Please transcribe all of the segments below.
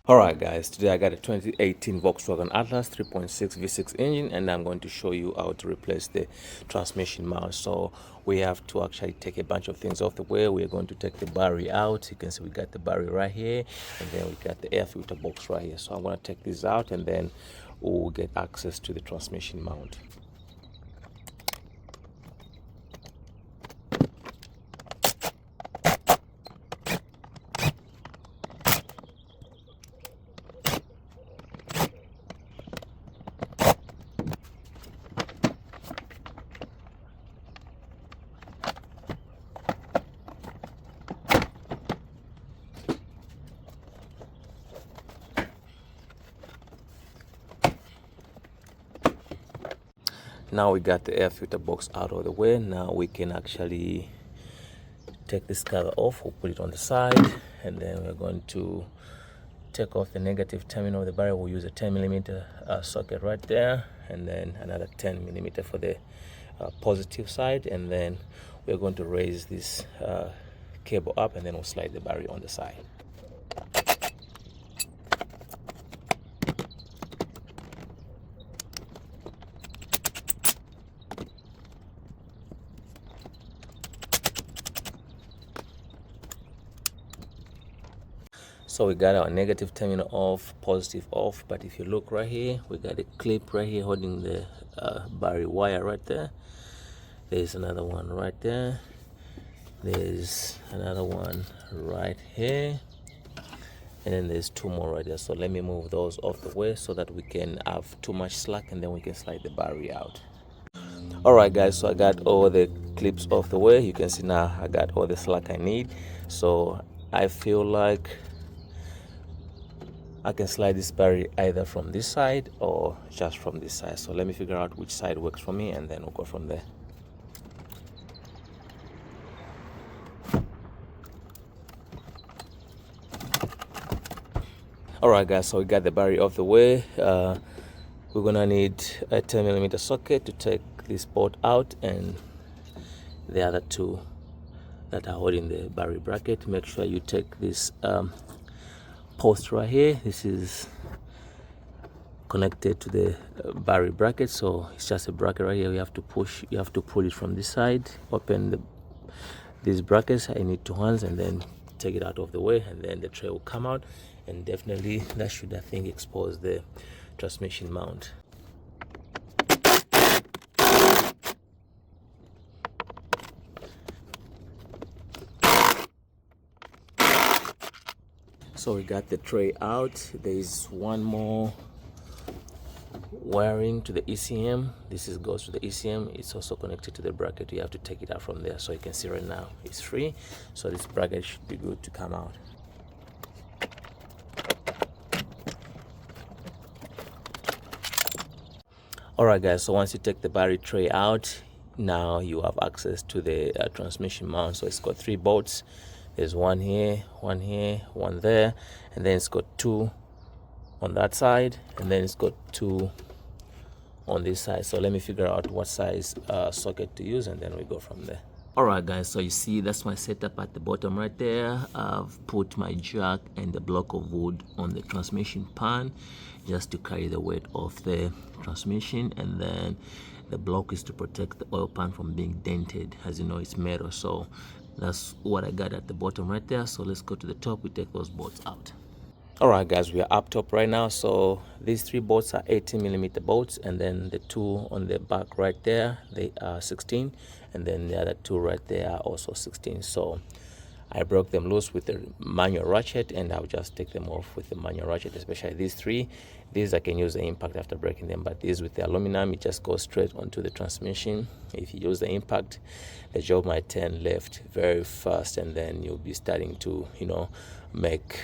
Alright guys, today I got a 2018 Volkswagen Atlas 3.6 V6 engine, and I'm going to show you how to replace the transmission mount. So we have to actually take a bunch of things off the way. We're going to take the battery out. You can see we got the battery right here, and then we got the air filter box right here. So I'm going to take this out, and then we'll get access to the transmission mount. Now we got the air filter box out of the way. Now we can actually take this cover off. We'll put it on the side, and then we're going to take off the negative terminal of the battery. We'll use a 10mm socket right there, and then another 10mm for the positive side, and then we're going to raise this cable up, and then we'll slide the battery on the side. So we got our negative terminal off, positive off, but if you look right here, we got a clip right here holding the battery wire right there. There's another one right there. There's another one right here, and then there's two more right there. So let me move those off the way so that we can have too much slack, and then we can slide the battery out. Alright guys, so I got all the clips off the way. You can see now I got all the slack I need. So I feel like I can slide this battery either from this side or just from this side. So let me figure out which side works for me, and then we'll go from there. Alright guys, so we got the battery off the way. We're gonna need a 10mm socket to take this bolt out, and the other two that are holding the battery bracket. Make sure you take this post right here. This is connected to the battery bracket, so it's just a bracket right here. You have to pull it from this side, open these brackets. I need two hands, and then take it out of the way, and then the tray will come out, and definitely that should, I think, expose the transmission mount. So we got the tray out. There is one more wiring to the ECM. This goes to the ECM. It's also connected to the bracket. You have to take it out from there. So you can see right now it's free. So this bracket should be good to come out. Alright guys, so once you take the battery tray out, now you have access to the transmission mount. So it's got three bolts. There's one here, one here, one there, and then it's got two on that side, and then it's got two on this side. So let me figure out what size socket to use, and then we go from there. Alright guys, so you see that's my setup at the bottom right there. I've put my jack and the block of wood on the transmission pan just to carry the weight of the transmission, and then the block is to protect the oil pan from being dented. As you know, it's metal, so that's what I got at the bottom right there. So let's go to the top. We take those bolts out. Alright guys, we are up top right now. So these three bolts are 18mm bolts, and then the two on the back right there, they are 16, and then the other two right there are also 16. So I broke them loose with the manual ratchet, and I'll just take them off with the manual ratchet, especially these three. These I can use the impact after breaking them, but these with the aluminum, it just goes straight onto the transmission. If you use the impact, the job might turn left very fast, and then you'll be starting to, make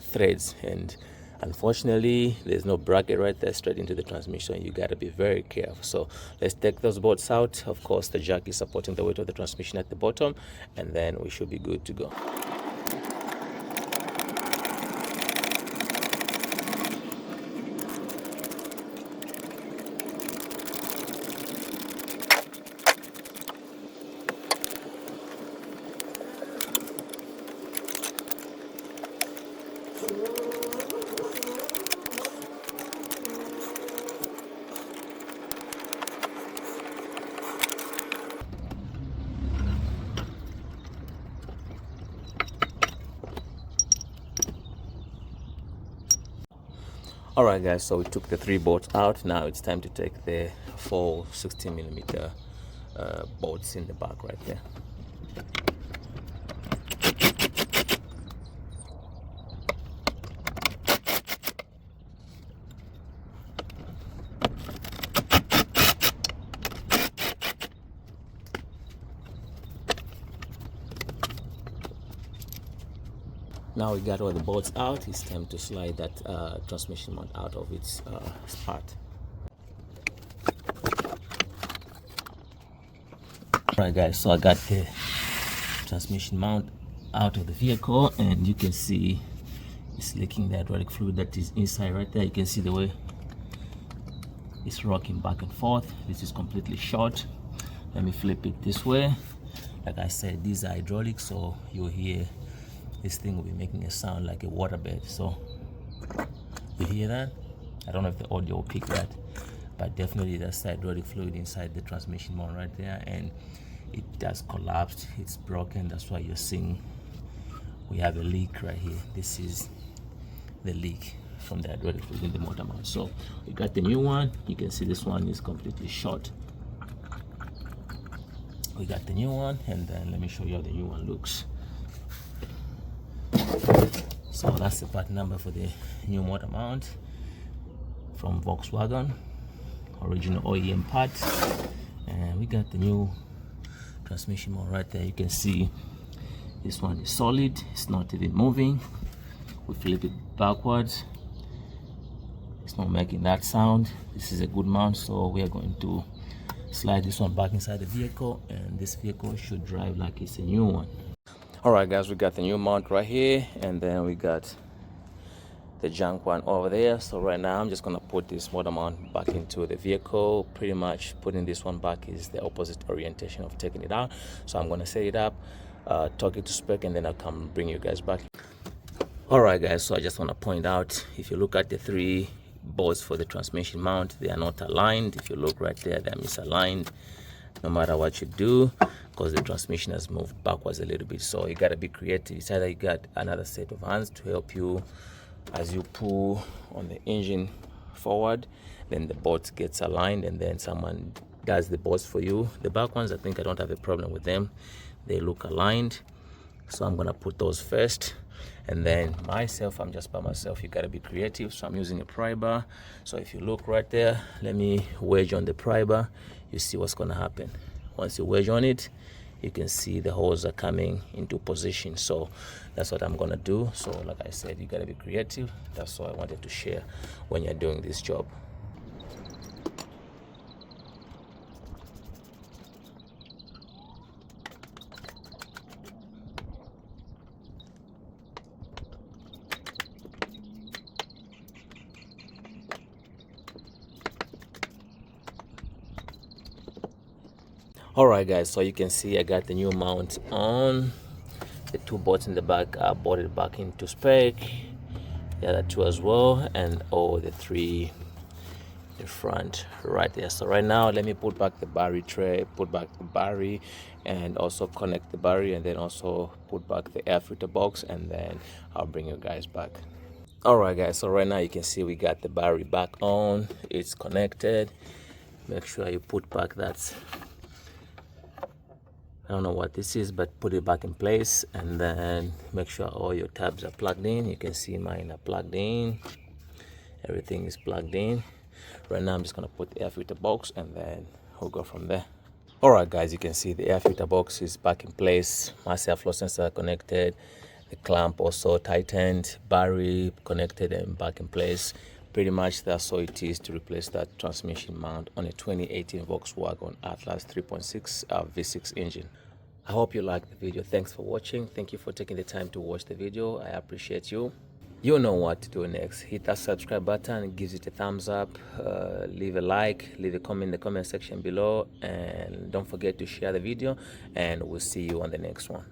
threads, and unfortunately there's no bracket right there straight into the transmission. You got to be very careful. So let's take those bolts out. Of course, the jack is supporting the weight of the transmission at the bottom, and then we should be good to go. Alright guys, so we took the 3 bolts out. Now it's time to take the 4 16mm bolts in the back right there. Now we got all the bolts out. It's time to slide that transmission mount out of its part. Alright guys, so I got the transmission mount out of the vehicle, and you can see it's leaking the hydraulic fluid that is inside right there. You can see the way it's rocking back and forth. This is completely short. Let me flip it this way. Like I said, these are hydraulic, so you'll hear this thing will be making a sound like a waterbed. So you hear that? I don't know if the audio will pick that, but definitely that's hydraulic fluid inside the transmission mount right there, and it has collapsed, it's broken. That's why you're seeing we have a leak right here. This is the leak from the hydraulic fluid in the motor mount. So we got the new one. You can see this one is completely short. We got the new one, and then let me show you how the new one looks. So that's the part number for the new motor mount from Volkswagen, original OEM part. And we got the new transmission mount right there. You can see this one is solid, it's not even moving. We flip it backwards, it's not making that sound. This is a good mount, so we are going to slide this one back inside the vehicle, and this vehicle should drive like it's a new one. Alright guys, we got the new mount right here, and then we got the junk one over there. So right now I'm just gonna put this motor mount back into the vehicle. Pretty much putting this one back is the opposite orientation of taking it out. So I'm gonna set it up, talk it to spec, and then I'll come bring you guys back. Alright guys, so I just want to point out, if you look at the 3 bolts for the transmission mount, they are not aligned. If you look right there, they're misaligned no matter what you do, because the transmission has moved backwards a little bit. So you got to be creative. It's either you got another set of hands to help you as you pull on the engine forward, then the bolts gets aligned, and then someone does the bolts for you. The back ones, I think I don't have a problem with them. They look aligned, so I'm gonna put those first. And then myself, I'm just by myself. You got to be creative, so I'm using a pry bar. So if you look right there, let me wedge on the pry bar. You see what's going to happen. Once you wedge on it, you can see the holes are coming into position. So that's what I'm going to do. So like I said, you got to be creative. That's what I wanted to share when you're doing this job. Alright guys, so you can see I got the new mount on. The 2 bolts in the back are bolted back into spec, the other 2 as well, and all the 3 in front right there. So right now let me put back the battery tray, put back the battery, and also connect the battery, and then also put back the air filter box, and then I'll bring you guys back. Alright guys, so right now you can see we got the battery back on, it's connected. Make sure you put back that, I don't know what this is, but put it back in place, and then make sure all your tabs are plugged in. You can see mine are plugged in. Everything is plugged in. Right now I'm just gonna put the air filter box, and then we'll go from there. Alright guys, you can see the air filter box is back in place. Master flow sensor connected, the clamp also tightened, battery connected and back in place. Pretty much that's all it is to replace that transmission mount on a 2018 Volkswagen Atlas 3.6 V6 engine. I hope you liked the video. Thanks for watching. Thank you for taking the time to watch the video. I appreciate you. You know what to do next. Hit that subscribe button, it gives it a thumbs up, leave a like, leave a comment in the comment section below, and don't forget to share the video, and we'll see you on the next one.